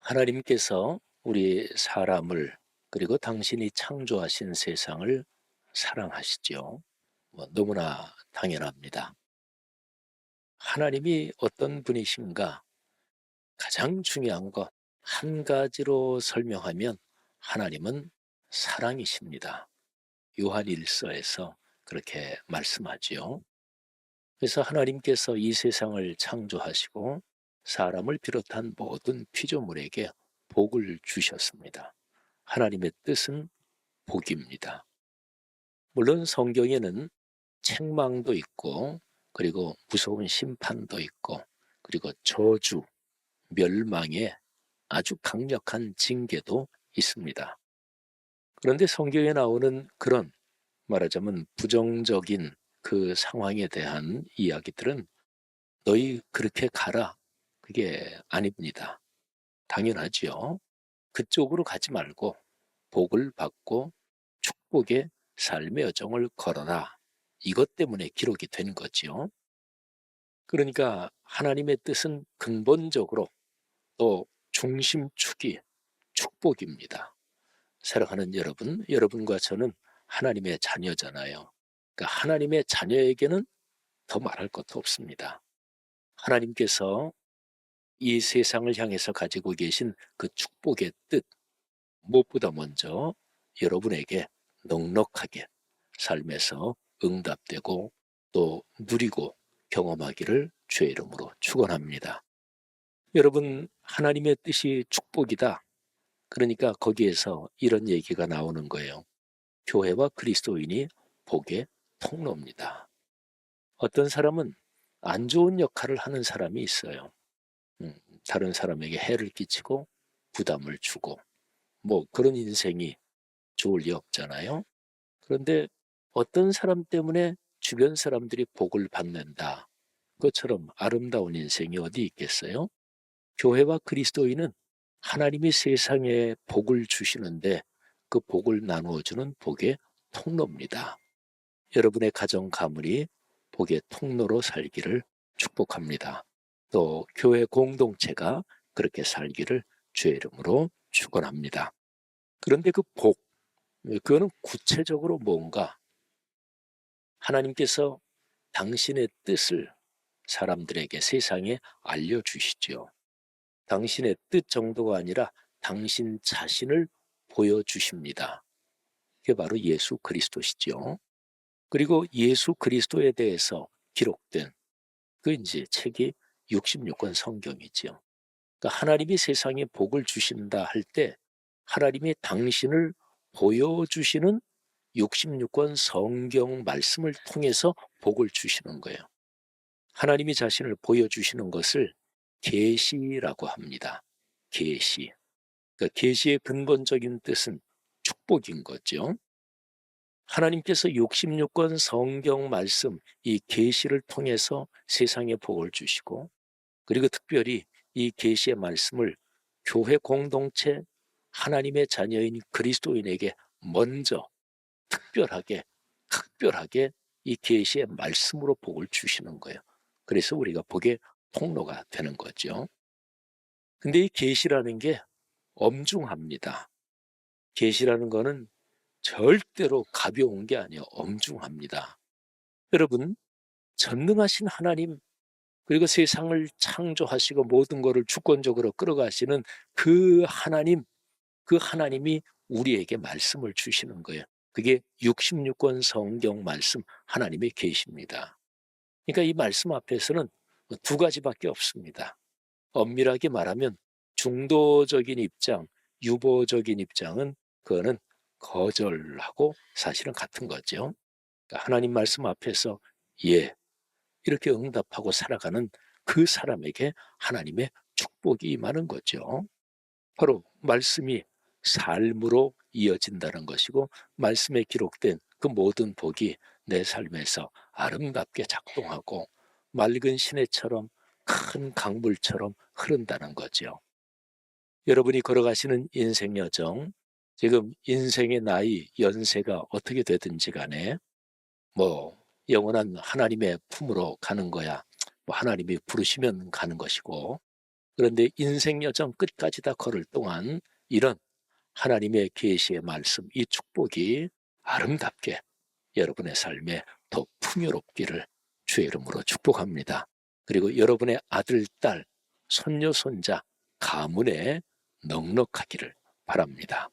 하나님께서 우리 사람을 그리고 당신이 창조하신 세상을 사랑하시죠. 너무나 당연합니다. 하나님이 어떤 분이신가? 가장 중요한 것 한 가지로 설명하면 하나님은 사랑이십니다. 요한 1서에서 그렇게 말씀하지요. 그래서 하나님께서 이 세상을 창조하시고 사람을 비롯한 모든 피조물에게 복을 주셨습니다. 하나님의 뜻은 복입니다. 물론 성경에는 책망도 있고 그리고 무서운 심판도 있고 그리고 저주, 멸망의 아주 강력한 징계도 있습니다. 그런데 성경에 나오는 그런 말하자면 부정적인 그 상황에 대한 이야기들은 너희 그렇게 가라. 그게 아닙니다. 당연하지요. 그쪽으로 가지 말고 복을 받고 축복의 삶의 여정을 걸어라. 이것 때문에 기록이 된 거지요. 그러니까 하나님의 뜻은 근본적으로 또 중심축이 축복입니다. 사랑하는 여러분, 여러분과 저는 하나님의 자녀잖아요. 그러니까 하나님의 자녀에게는 더 말할 것도 없습니다. 하나님께서 이 세상을 향해서 가지고 계신 그 축복의 뜻, 무엇보다 먼저 여러분에게 넉넉하게 삶에서 응답되고 또 누리고 경험하기를 주의 이름으로 축원합니다. 여러분, 하나님의 뜻이 축복이다. 그러니까 거기에서 이런 얘기가 나오는 거예요. 교회와 그리스도인이 복의 통로입니다. 어떤 사람은 안 좋은 역할을 하는 사람이 있어요. 음, 다른 사람에게 해를 끼치고 부담을 주고 그런 인생이 좋을 리 없잖아요. 그런데 어떤 사람 때문에 주변 사람들이 복을 받는다. 그것처럼 아름다운 인생이 어디 있겠어요? 교회와 그리스도인은 하나님이 세상에 복을 주시는데 그 복을 나누어주는 복의 통로입니다. 여러분의 가정 가문이 복의 통로로 살기를 축복합니다. 또 교회 공동체가 그렇게 살기를 주의 이름으로 축원합니다. 그런데 그 복, 그거는 구체적으로 뭔가 하나님께서 당신의 뜻을 사람들에게 세상에 알려주시죠. 당신의 뜻 정도가 아니라 당신 자신을 보여주십니다. 그게 바로 예수 그리스도시죠. 그리고 예수 그리스도에 대해서 기록된 그 이제 책이 66권 성경이죠. 그러니까 하나님이 세상에 복을 주신다 할 때 하나님이 당신을 보여주시는 66권 성경 말씀을 통해서 복을 주시는 거예요. 하나님이 자신을 보여주시는 것을 계시라고 합니다. 계시. 그러니까 계시의 근본적인 뜻은 축복인 거죠. 하나님께서 66권 성경 말씀, 이 계시를 통해서 세상에 복을 주시고 그리고 특별히 이 계시의 말씀을 교회 공동체 하나님의 자녀인 그리스도인에게 먼저 특별하게 이 계시의 말씀으로 복을 주시는 거예요. 그래서 우리가 복의 통로가 되는 거죠. 근데 이 계시라는 게 엄중합니다. 계시라는 거는 절대로 가벼운 게 아니에요. 엄중합니다. 여러분, 전능하신 하나님 그리고 세상을 창조하시고 모든 것을 주권적으로 끌어가시는 그 하나님이 우리에게 말씀을 주시는 거예요. 그게 66권 성경 말씀 하나님의 계시입니다. 그러니까 이 말씀 앞에서는 두 가지밖에 없습니다. 엄밀하게 말하면 중도적인 입장, 유보적인 입장은 그거는 거절하고 사실은 같은 거죠. 그러니까 하나님 말씀 앞에서 예, 이렇게 응답하고 살아가는 그 사람에게 하나님의 축복이 임하는 거죠. 바로 말씀이 삶으로 이어진다는 것이고 말씀에 기록된 그 모든 복이 내 삶에서 아름답게 작동하고 맑은 시내처럼 큰 강물처럼 흐른다는 거죠. 여러분이 걸어가시는 인생 여정, 지금 인생의 나이, 연세가 어떻게 되든지 간에 영원한 하나님의 품으로 가는 거야. 하나님이 부르시면 가는 것이고 그런데 인생 여정 끝까지 다 걸을 동안 이런 하나님의 계시의 말씀, 이 축복이 아름답게 여러분의 삶에 더 풍요롭기를 주의 이름으로 축복합니다. 그리고 여러분의 아들, 딸, 손녀, 손자, 가문에 넉넉하기를 바랍니다.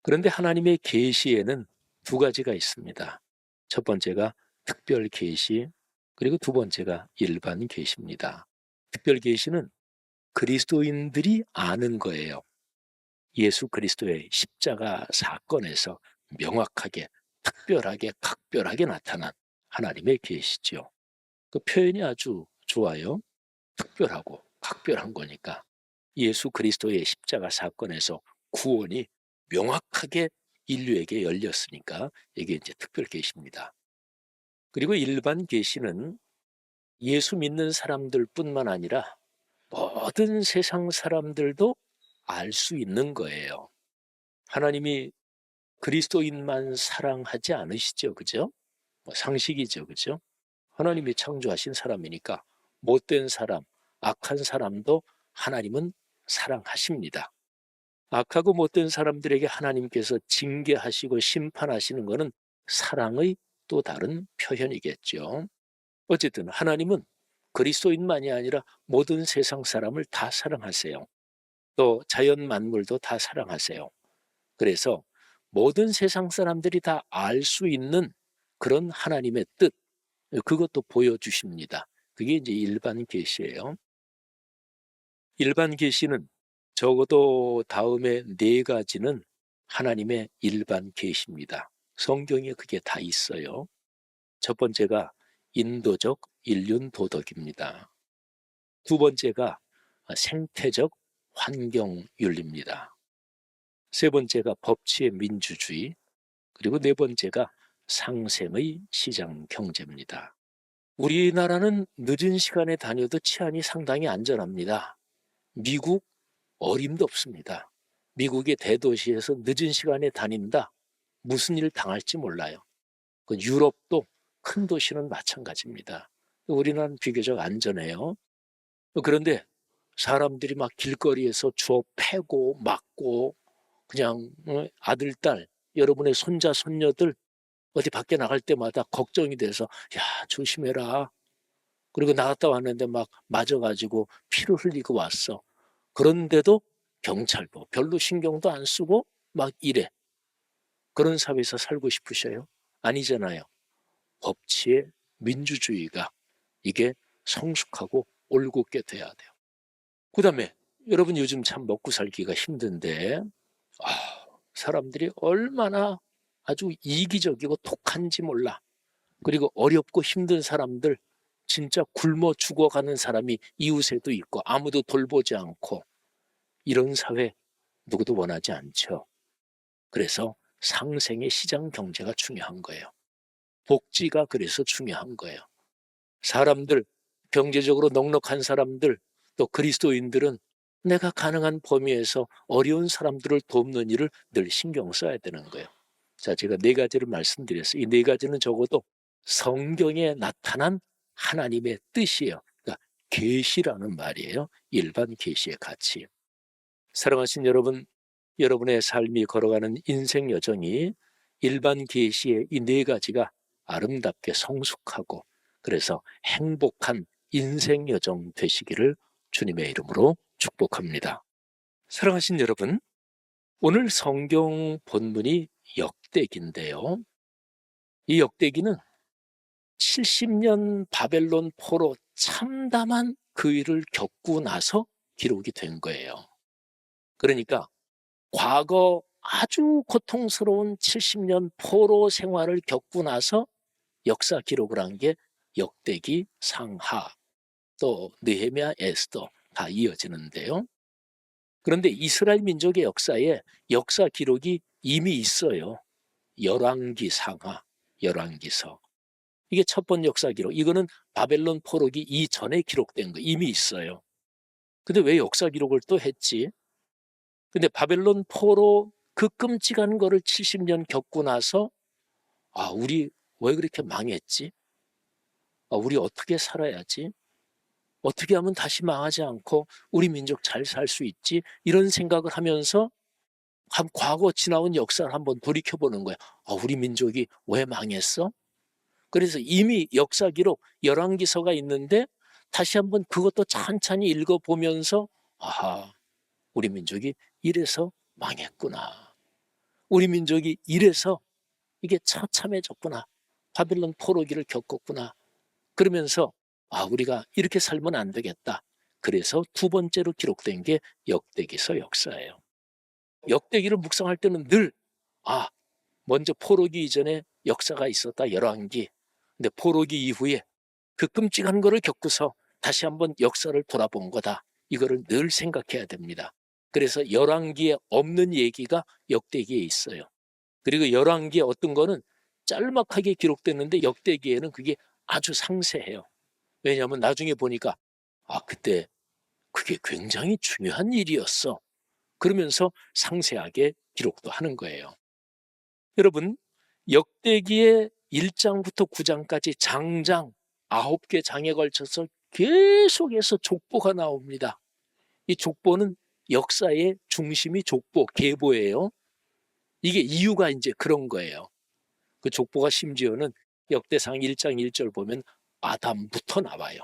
그런데 하나님의 계시에는 두 가지가 있습니다. 첫 번째가 특별 계시, 그리고 두 번째가 일반 계시입니다. 특별 계시는 그리스도인들이 아는 거예요. 예수 그리스도의 십자가 사건에서 명확하게, 특별하게, 각별하게 나타난 하나님의 계시죠. 그 표현이 아주 좋아요. 특별하고 각별한 거니까. 예수 그리스도의 십자가 사건에서 구원이 명확하게 인류에게 열렸으니까 이게 이제 특별 계시입니다. 그리고 일반 계시는 예수 믿는 사람들뿐만 아니라 모든 세상 사람들도 알 수 있는 거예요. 하나님이 그리스도인만 사랑하지 않으시죠, 그죠? 상식이죠, 그죠? 하나님이 창조하신 사람이니까 못된 사람, 악한 사람도 하나님은 사랑하십니다. 악하고 못된 사람들에게 하나님께서 징계하시고 심판하시는 것은 사랑의 또 다른 표현이겠죠. 어쨌든 하나님은 그리스도인만이 아니라 모든 세상 사람을 다 사랑하세요. 또 자연 만물도 다 사랑하세요. 그래서 모든 세상 사람들이 다 알 수 있는 그런 하나님의 뜻, 그것도 보여주십니다. 그게 이제 일반 계시예요. 일반 계시는 적어도 다음에 네 가지는 하나님의 일반 계시입니다. 성경에 그게 다 있어요. 첫 번째가 인도적 인륜 도덕입니다. 두 번째가 생태적 환경윤리입니다. 세 번째가 법치의 민주주의, 그리고 네 번째가 상생의 시장 경제입니다. 우리나라는 늦은 시간에 다녀도 치안이 상당히 안전합니다. 미국 어림도 없습니다. 미국의 대도시에서 늦은 시간에 다닌다. 무슨 일 당할지 몰라요. 유럽도 큰 도시는 마찬가지입니다. 우리나라는 비교적 안전해요. 그런데 사람들이 막 길거리에서 주워 패고 맞고 그냥 아들, 딸, 여러분의 손자, 손녀들 어디 밖에 나갈 때마다 걱정이 돼서 야, 조심해라. 그리고 나갔다 왔는데 막 맞아가지고 피를 흘리고 왔어. 그런데도 경찰도 별로 신경도 안 쓰고 막 이래. 그런 사회에서 살고 싶으셔요? 아니잖아요. 법치의 민주주의가 이게 성숙하고 올곧게 돼야 돼요. 그다음에 여러분 요즘 참 먹고 살기가 힘든데 사람들이 얼마나 아주 이기적이고 독한지 몰라. 그리고 어렵고 힘든 사람들 진짜 굶어 죽어가는 사람이 이웃에도 있고 아무도 돌보지 않고 이런 사회 누구도 원하지 않죠. 그래서 상생의 시장 경제가 중요한 거예요. 복지가 그래서 중요한 거예요. 사람들, 경제적으로 넉넉한 사람들, 또 그리스도인들은 내가 가능한 범위에서 어려운 사람들을 돕는 일을 늘 신경 써야 되는 거예요. 자, 제가 네 가지를 말씀드렸어요. 이 네 가지는 적어도 성경에 나타난 하나님의 뜻이에요. 그러니까 계시라는 말이에요. 일반 계시의 가치. 사랑하신 여러분, 여러분의 삶이 걸어가는 인생 여정이 일반 계시의 이 네 가지가 아름답게 성숙하고 그래서 행복한 인생 여정 되시기를 주님의 이름으로 축복합니다. 사랑하신 여러분, 오늘 성경 본문이 역대기인데요. 이 역대기는 70년 바벨론 포로 참담한 그 일을 겪고 나서 기록이 된 거예요. 그러니까 과거 아주 고통스러운 70년 포로 생활을 겪고 나서 역사 기록을 한 게 역대기, 상하, 또 느헤미야, 에스더 다 이어지는데요. 그런데 이스라엘 민족의 역사에 역사 기록이 이미 있어요. 열왕기 상하, 열왕기서. 이게 첫 번째 역사 기록. 이거는 바벨론 포로기 이전에 기록된 거 이미 있어요. 근데 왜 역사 기록을 또 했지? 근데 바벨론 포로 그 끔찍한 거를 70년 겪고 나서 우리 왜 그렇게 망했지? 우리 어떻게 살아야지? 어떻게 하면 다시 망하지 않고 우리 민족 잘 살 수 있지? 이런 생각을 하면서 한 과거 지나온 역사를 한번 돌이켜보는 거예요. 우리 민족이 왜 망했어? 그래서 이미 역사 기록 열왕기서가 있는데 다시 한번 그것도 찬찬히 읽어보면서 아하, 우리 민족이 이래서 망했구나. 우리 민족이 이래서 이게 처참해졌구나. 바벨론 포로기를 겪었구나. 그러면서 우리가 이렇게 살면 안 되겠다. 그래서 두 번째로 기록된 게 역대기서 역사예요. 역대기를 묵상할 때는 늘 먼저 포로기 이전에 역사가 있었다. 열왕기. 근데 포로기 이후에 그 끔찍한 거를 겪고서 다시 한번 역사를 돌아본 거다. 이거를 늘 생각해야 됩니다. 그래서 열왕기에 없는 얘기가 역대기에 있어요. 그리고 열왕기에 어떤 거는 짤막하게 기록됐는데 역대기에는 그게 아주 상세해요. 왜냐하면 나중에 보니까 그때 그게 굉장히 중요한 일이었어. 그러면서 상세하게 기록도 하는 거예요. 여러분, 역대기의 1장부터 9장까지 장장 9개 장에 걸쳐서 계속해서 족보가 나옵니다. 이 족보는 역사의 중심이 족보, 계보예요. 이게 이유가 이제 그런 거예요. 그 족보가 심지어는 역대상 1장 1절 보면 아담부터 나와요.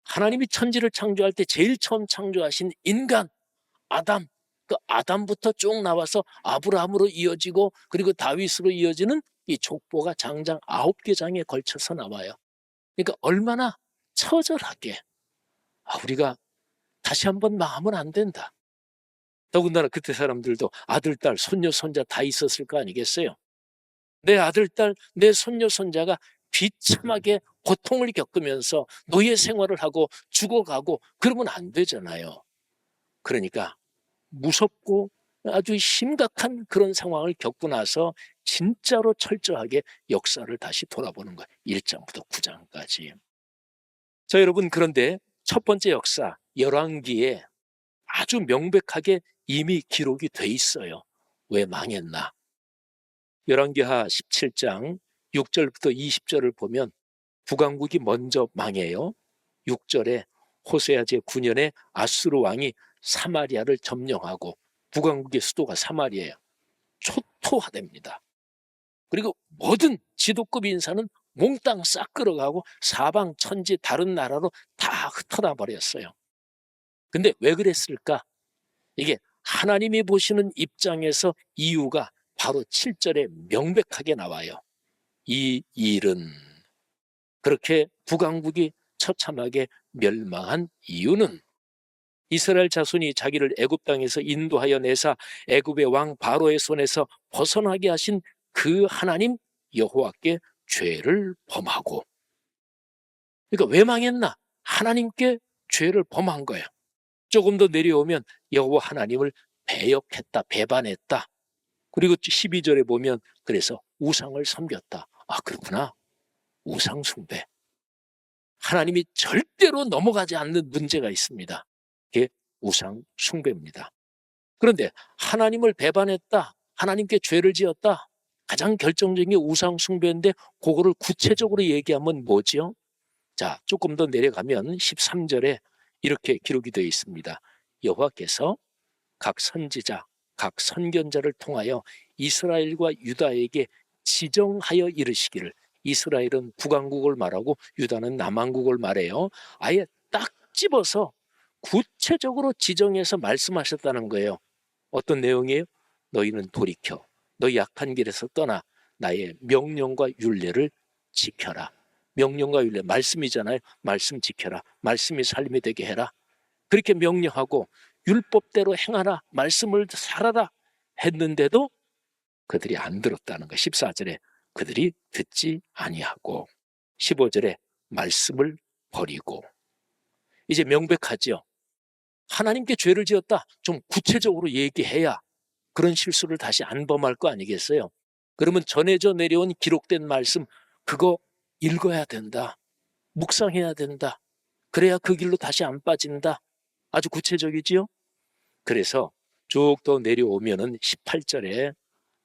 하나님이 천지를 창조할 때 제일 처음 창조하신 인간 아담, 그 아담부터 쭉 나와서 아브라함으로 이어지고 그리고 다윗으로 이어지는 이 족보가 장장 9개 장에 걸쳐서 나와요. 그러니까 얼마나 처절하게 우리가 다시 한번 망하면 안 된다. 더군다나 그때 사람들도 아들, 딸, 손녀, 손자 다 있었을 거 아니겠어요? 내 아들, 딸, 내 손녀, 손자가 비참하게 고통을 겪으면서 노예 생활을 하고 죽어가고 그러면 안 되잖아요. 그러니까 무섭고 아주 심각한 그런 상황을 겪고 나서 진짜로 철저하게 역사를 다시 돌아보는 거예요. 1장부터 9장까지. 자, 여러분, 그런데 첫 번째 역사, 열왕기에 아주 명백하게 이미 기록이 돼 있어요. 왜 망했나? 열왕기하 17장 6절부터 20절을 보면 북왕국이 먼저 망해요. 6절에 호세아 제9년에 아수르 왕이 사마리아를 점령하고 북왕국의 수도가 사마리아예요. 초토화됩니다. 그리고 모든 지도급 인사는 몽땅 싹 끌어가고 사방 천지 다른 나라로 다 흩어나 버렸어요. 근데 왜 그랬을까? 이게 하나님이 보시는 입장에서 이유가 바로 7절에 명백하게 나와요. 이 일은 그렇게 북왕국이 처참하게 멸망한 이유는 이스라엘 자손이 자기를 애굽 땅에서 인도하여 내사 애굽의 왕 바로의 손에서 벗어나게 하신 그 하나님 여호와께 죄를 범하고, 그러니까 왜 망했나? 하나님께 죄를 범한 거예요. 조금 더 내려오면 여호와 하나님을 배역했다, 배반했다. 그리고 12절에 보면 그래서 우상을 섬겼다. 그렇구나. 우상 숭배. 하나님이 절대로 넘어가지 않는 문제가 있습니다. 그게 우상 숭배입니다. 그런데 하나님을 배반했다, 하나님께 죄를 지었다, 가장 결정적인 게 우상 숭배인데 그거를 구체적으로 얘기하면 뭐죠? 자, 조금 더 내려가면 13절에 이렇게 기록이 되어 있습니다. 여호와께서 각 선지자, 각 선견자를 통하여 이스라엘과 유다에게 지정하여 이르시기를, 이스라엘은 북왕국을 말하고 유다는 남왕국을 말해요. 아예 딱 집어서 구체적으로 지정해서 말씀하셨다는 거예요. 어떤 내용이에요? 너희는 돌이켜 너희 약한 길에서 떠나 나의 명령과 율례를 지켜라. 명령과 율례, 말씀이잖아요. 말씀 지켜라. 말씀이 삶이 되게 해라. 그렇게 명령하고 율법대로 행하라, 말씀을 살아라 했는데도 그들이 안 들었다는 거. 14절에 그들이 듣지 아니하고 15절에 말씀을 버리고. 이제 명백하죠. 하나님께 죄를 지었다, 좀 구체적으로 얘기해야 그런 실수를 다시 안 범할 거 아니겠어요? 그러면 전해져 내려온 기록된 말씀 그거 읽어야 된다, 묵상해야 된다. 그래야 그 길로 다시 안 빠진다. 아주 구체적이지요. 그래서 쭉 더 내려오면은 18절에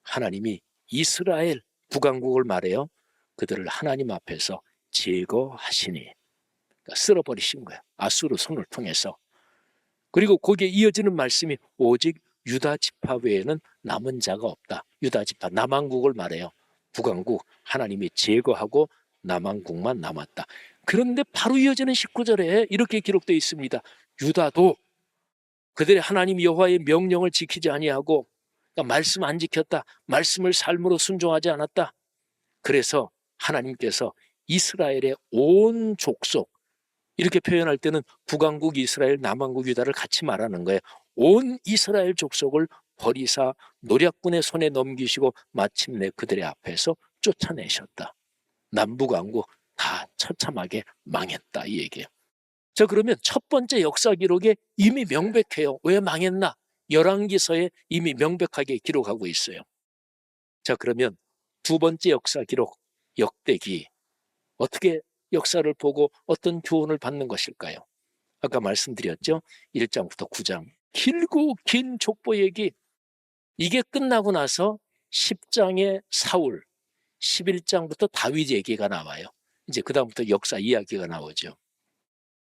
하나님이 이스라엘 북왕국을 말해요. 그들을 하나님 앞에서 제거하시니, 그러니까 쓸어버리신 거야. 아수르 손을 통해서. 그리고 거기에 이어지는 말씀이 오직 유다 지파 외에는 남은 자가 없다. 유다 지파, 남왕국을 말해요. 북왕국 하나님이 제거하고 남왕국만 남았다. 그런데 바로 이어지는 19절에 이렇게 기록되어 있습니다. 유다도 그들의 하나님 여호와의 명령을 지키지 아니하고, 그러니까 말씀 안 지켰다. 말씀을 삶으로 순종하지 않았다. 그래서 하나님께서 이스라엘의 온 족속, 이렇게 표현할 때는 북왕국 이스라엘, 남왕국 유다를 같이 말하는 거예요. 온 이스라엘 족속을 버리사 노략군의 손에 넘기시고 마침내 그들의 앞에서 쫓아내셨다. 남북왕국 다 처참하게 망했다, 이 얘기예요. 자, 그러면 첫 번째 역사 기록에 이미 명백해요. 왜 망했나? 열왕기서에 이미 명백하게 기록하고 있어요. 자, 그러면 두 번째 역사 기록, 역대기, 어떻게 역사를 보고 어떤 교훈을 받는 것일까요? 아까 말씀드렸죠. 1장부터 9장 길고 긴 족보 얘기. 이게 끝나고 나서 10장의 사울, 11장부터 다윗 얘기가 나와요. 이제 그 다음부터 역사 이야기가 나오죠.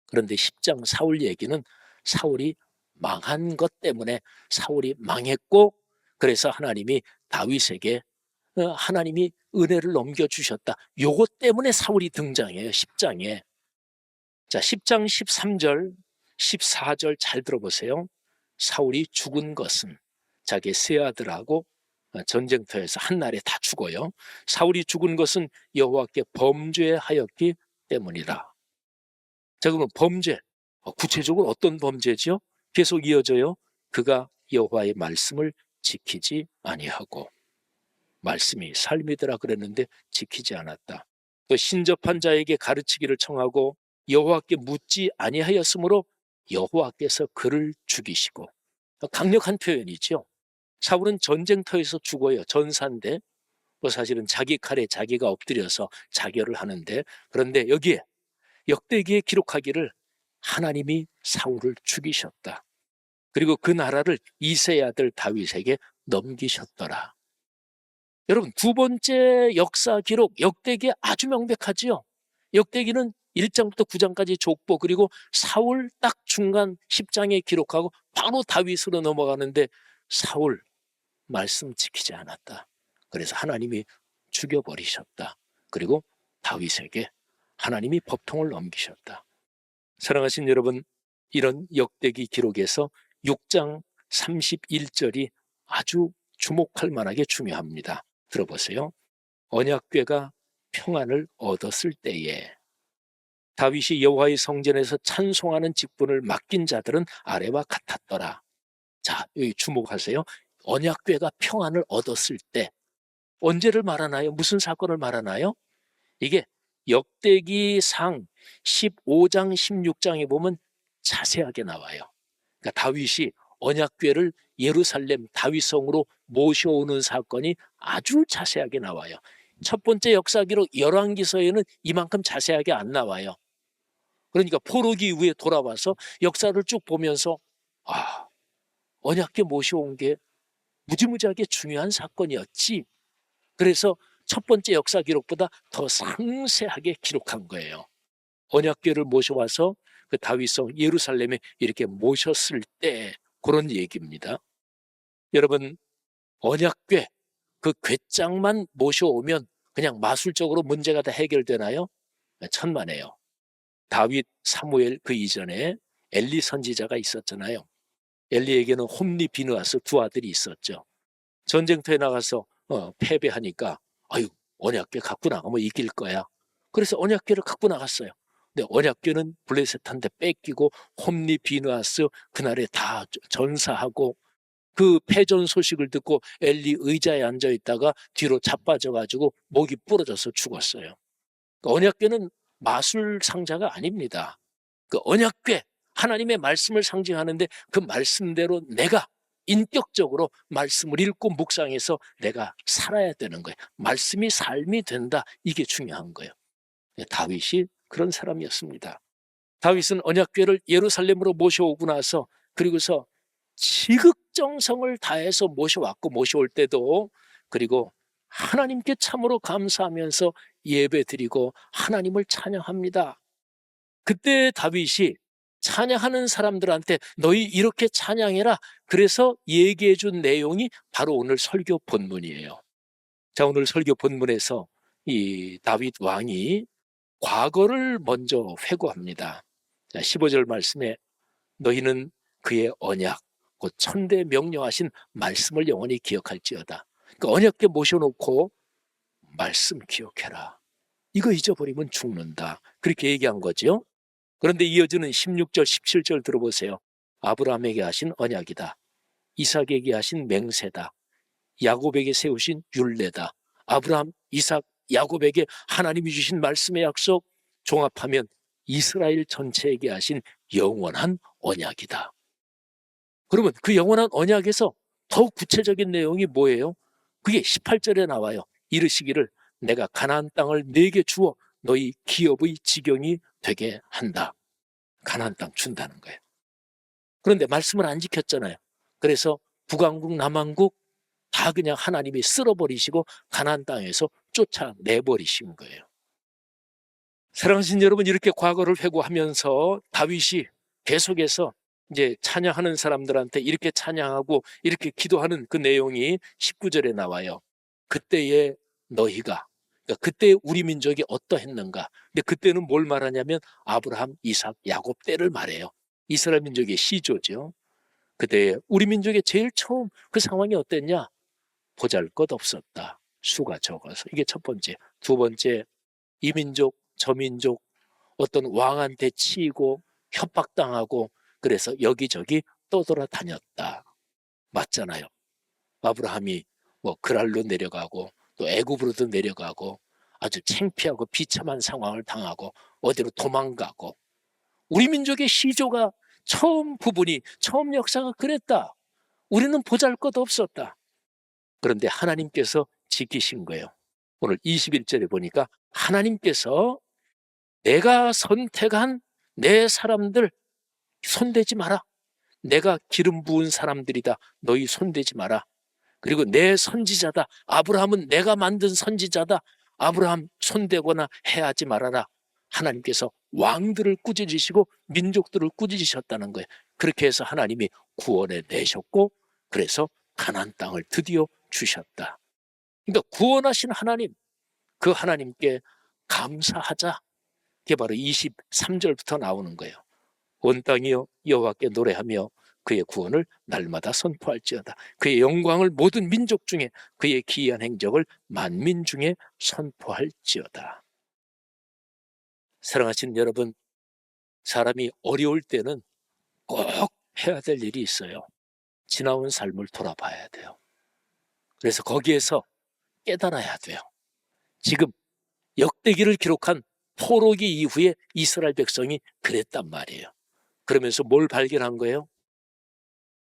그런데 10장 사울 얘기는 사울이 망한 것 때문에, 사울이 망했고 그래서 하나님이 다윗에게 하나님이 은혜를 넘겨주셨다. 요것 때문에 사울이 등장해요. 10장에. 자, 10장 13절 14절 잘 들어보세요. 사울이 죽은 것은, 자기 세 아들하고 전쟁터에서 한날에 다 죽어요. 사울이 죽은 것은 여호와께 범죄하였기 때문이라. 자, 그러면 범죄, 구체적으로 어떤 범죄죠? 계속 이어져요. 그가 여호와의 말씀을 지키지 아니하고. 말씀이 삶이더라 그랬는데 지키지 않았다. 또 신접한 자에게 가르치기를 청하고 여호와께 묻지 아니하였으므로 여호와께서 그를 죽이시고. 강력한 표현이죠. 사울은 전쟁터에서 죽어요. 전사인데 사실은 자기 칼에 자기가 엎드려서 자결을 하는데, 그런데 여기에 역대기에 기록하기를 하나님이 사울을 죽이셨다. 그리고 그 나라를 이새의 아들 다윗에게 넘기셨더라. 여러분, 두 번째 역사 기록 역대기에 아주 명백하지요. 역대기는 1장부터 9장까지 족보, 그리고 사울 딱 중간 10장에 기록하고 바로 다윗으로 넘어가는데 사울 말씀 지키지 않았다. 그래서 하나님이 죽여버리셨다. 그리고 다윗에게 하나님이 법통을 넘기셨다. 사랑하신 여러분, 이런 역대기 기록에서 6장 31절이 아주 주목할 만하게 중요합니다. 들어보세요. 언약궤가 평안을 얻었을 때에 다윗이 여호와의 성전에서 찬송하는 직분을 맡긴 자들은 아래와 같았더라. 자, 여기 주목하세요. 언약궤가 평안을 얻었을 때, 언제를 말하나요? 무슨 사건을 말하나요? 이게 역대기상 15장 16장에 보면 자세하게 나와요. 그러니까 다윗이 언약궤를 예루살렘 다윗성으로 모셔오는 사건이 아주 자세하게 나와요. 첫 번째 역사 기록 열왕기서에는 이만큼 자세하게 안 나와요. 그러니까 포로기 이후에 돌아와서 역사를 쭉 보면서 언약궤 모셔온 게 무지무지하게 중요한 사건이었지. 그래서 첫 번째 역사 기록보다 더 상세하게 기록한 거예요. 언약궤를 모셔와서 그 다윗성 예루살렘에 이렇게 모셨을 때, 그런 얘기입니다. 여러분, 언약궤 그 궤장만 모셔오면 그냥 마술적으로 문제가 다 해결되나요? 천만에요. 다윗, 사무엘 그 이전에 엘리 선지자가 있었잖아요. 엘리에게는 홈리, 비느하스 두 아들이 있었죠. 전쟁터에 나가서 패배하니까 언약궤 갖고 나가면 이길 거야. 그래서 언약궤를 갖고 나갔어요. 근데 언약궤는 블레셋한테 뺏기고 홈리, 비느하스 그날에 다 전사하고, 그 패전 소식을 듣고 엘리 의자에 앉아 있다가 뒤로 자빠져가지고 목이 부러져서 죽었어요. 그 언약궤는 마술 상자가 아닙니다. 그 언약궤, 하나님의 말씀을 상징하는데 그 말씀대로 내가 인격적으로 말씀을 읽고 묵상해서 내가 살아야 되는 거예요. 말씀이 삶이 된다. 이게 중요한 거예요. 다윗이 그런 사람이었습니다. 다윗은 언약궤를 예루살렘으로 모셔오고 나서, 그리고서 지극정성을 다해서 모셔왔고, 모셔올 때도 그리고 하나님께 참으로 감사하면서 예배드리고 하나님을 찬양합니다. 그때 다윗이 찬양하는 사람들한테 너희 이렇게 찬양해라. 그래서 얘기해 준 내용이 바로 오늘 설교 본문이에요. 자, 오늘 설교 본문에서 이 다윗 왕이 과거를 먼저 회고합니다. 자, 15절 말씀에 너희는 그의 언약, 곧 천대 명령하신 말씀을 영원히 기억할지어다. 그러니까 언약궤 모셔놓고 말씀 기억해라. 이거 잊어버리면 죽는다. 그렇게 얘기한 거죠. 그런데 이어지는 16절, 17절 들어보세요. 아브라함에게 하신 언약이다. 이삭에게 하신 맹세다. 야곱에게 세우신 율례다. 아브라함, 이삭, 야곱에게 하나님이 주신 말씀의 약속 종합하면 이스라엘 전체에게 하신 영원한 언약이다. 그러면 그 영원한 언약에서 더욱 구체적인 내용이 뭐예요? 그게 18절에 나와요. 이르시기를 내가 가나안 땅을 네게 주어 너희 기업의 지경이 되게 한다. 가나안 땅 준다는 거예요. 그런데 말씀을 안 지켰잖아요. 그래서 북왕국, 남왕국 다 그냥 하나님이 쓸어버리시고 가나안 땅에서 쫓아내버리신 거예요. 사랑하신 여러분, 이렇게 과거를 회고하면서 다윗이 계속해서 이제 찬양하는 사람들한테 이렇게 찬양하고 이렇게 기도하는 그 내용이 19절에 나와요. 그때의 너희가, 그러니까 그때 우리 민족이 어떠했는가. 근데 그때는 뭘 말하냐면 아브라함, 이삭, 야곱 때를 말해요. 이스라엘 민족의 시조죠. 그때 우리 민족의 제일 처음 그 상황이 어땠냐? 보잘것없었다. 수가 적어서. 이게 첫 번째. 두 번째, 이 민족, 저 민족 어떤 왕한테 치이고 협박당하고 그래서 여기저기 떠돌아다녔다. 맞잖아요. 아브라함이 뭐 그랄로 내려가고 또 애굽으로도 내려가고 아주 창피하고 비참한 상황을 당하고 어디로 도망가고 우리 민족의 시조가 처음 부분이 처음 역사가 그랬다. 우리는 보잘것없었다. 그런데 하나님께서 지키신 거예요. 오늘 21절에 보니까 하나님께서 내가 선택한 내 사람들 손대지 마라. 내가 기름 부은 사람들이다. 너희 손대지 마라. 그리고 내 선지자다. 아브라함은 내가 만든 선지자다. 아브라함 손대거나 해하지 말아라. 하나님께서 왕들을 꾸짖으시고 민족들을 꾸짖으셨다는 거예요. 그렇게 해서 하나님이 구원해 내셨고 그래서 가나안 땅을 드디어 주셨다. 그러니까 구원하신 하나님, 그 하나님께 감사하자. 그게 바로 23절부터 나오는 거예요. 온 땅이여 여호와께 노래하며 그의 구원을 날마다 선포할지어다. 그의 영광을 모든 민족 중에 그의 기이한 행적을 만민 중에 선포할지어다. 사랑하시는 여러분, 사람이 어려울 때는 꼭 해야 될 일이 있어요. 지나온 삶을 돌아봐야 돼요. 그래서 거기에서 깨달아야 돼요. 지금 역대기를 기록한 포로기 이후에 이스라엘 백성이 그랬단 말이에요. 그러면서 뭘 발견한 거예요?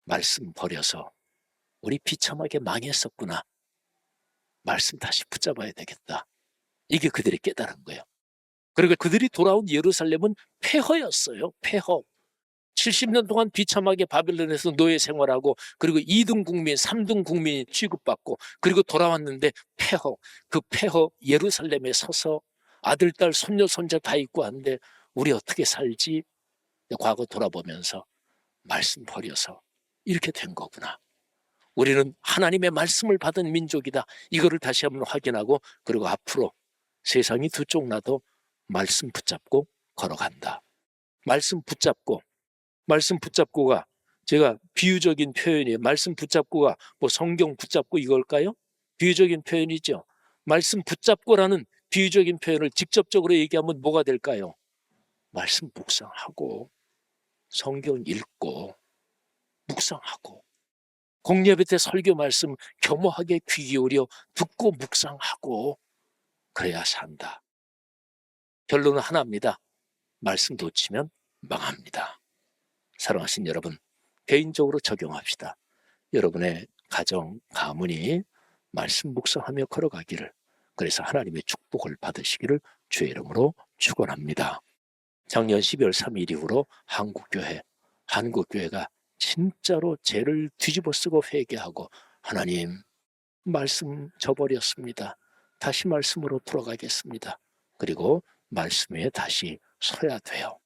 말씀 버려서 우리 비참하게 망했었구나. 말씀 다시 붙잡아야 되겠다. 이게 그들이 깨달은 거예요. 그리고 그들이 돌아온 예루살렘은 폐허였어요. 폐허. 70년 동안 비참하게 바빌론에서 노예 생활하고 그리고 2등 국민, 3등 국민이 취급받고 그리고 돌아왔는데 폐허. 그 폐허 예루살렘에 서서 아들, 딸, 손녀, 손자 다 있고 한데 우리 어떻게 살지? 과거 돌아보면서 말씀 버려서 이렇게 된 거구나. 우리는 하나님의 말씀을 받은 민족이다. 이거를 다시 한번 확인하고 그리고 앞으로 세상이 두 쪽 나도 말씀 붙잡고 걸어간다. 말씀 붙잡고가 제가 비유적인 표현이에요. 말씀 붙잡고가 뭐 성경 붙잡고 이걸까요? 비유적인 표현이죠. 말씀 붙잡고라는 비유적인 표현을 직접적으로 얘기하면 뭐가 될까요? 말씀 묵상하고 성경 읽고 묵상하고 공예배 때 설교 말씀 겸허하게 귀 기울여 듣고 묵상하고 그래야 산다. 결론은 하나입니다. 말씀 놓치면 망합니다. 사랑하신 여러분, 개인적으로 적용합시다. 여러분의 가정, 가문이 말씀 묵상하며 걸어가기를, 그래서 하나님의 축복을 받으시기를 주의 이름으로 축원합니다. 작년 12월 3일 이후로 한국교회가 진짜로 죄를 뒤집어 쓰고 회개하고 하나님 말씀 저버렸습니다. 다시 말씀으로 돌아가겠습니다. 그리고 말씀 위에 다시 서야 돼요.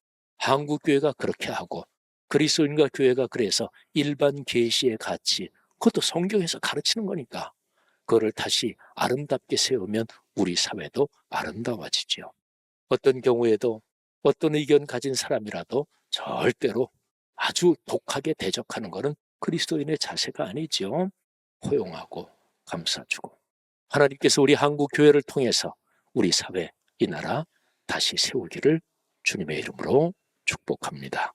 한국 교회가 그렇게 하고 그리스도인과 교회가 그래서 일반 계시의 가치, 그것도 성경에서 가르치는 거니까 그거를 다시 아름답게 세우면 우리 사회도 아름다워지죠. 어떤 경우에도 어떤 의견 가진 사람이라도 절대로 아주 독하게 대적하는 것은 그리스도인의 자세가 아니죠. 포용하고 감싸주고 하나님께서 우리 한국 교회를 통해서 우리 사회, 이 나라 다시 세우기를 주님의 이름으로 축복합니다.